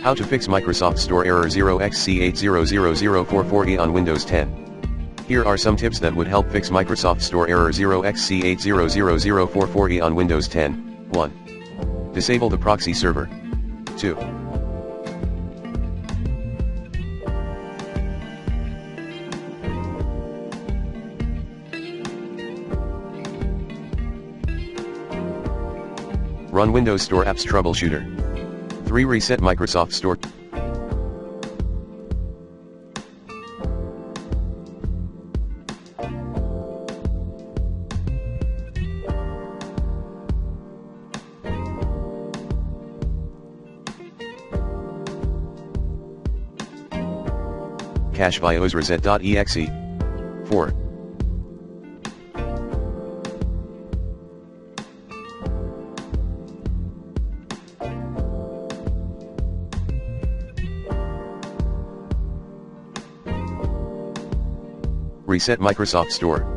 How to fix Microsoft Store error 0xC800044E on Windows 10. Here are some tips that would help fix Microsoft Store error 0xC800044E on Windows 10. 1. Disable the proxy server. 2. Run Windows Store Apps Troubleshooter. 3. Reset Microsoft Store. Cache BIOS reset.exe. 4. Reset Microsoft Store.